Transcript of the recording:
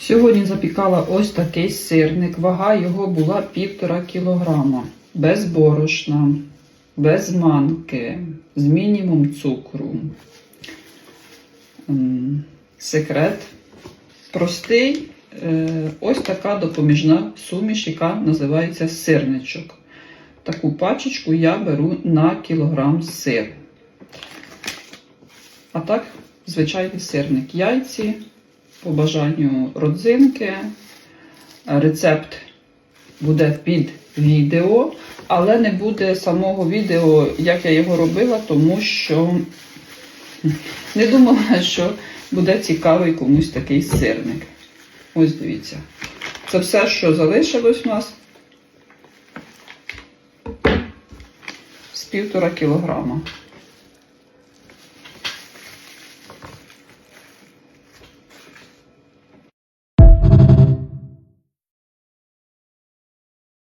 Сьогодні запікала ось такий сирник. Вага його була 1,5 кілограма. Без борошна, без манки, з мінімум цукру. Секрет простий. Ось така допоміжна суміш, яка називається сирничок. Таку пачечку я беру на кілограм сиру. А так, звичайний сирник. Яйці, по бажанню родзинки. Рецепт буде під відео, але не буде самого відео, як я його робила, тому що не думала, що буде цікавий комусь такий сирник. Ось дивіться. Це все, що залишилось у нас з 1,5 кілограма.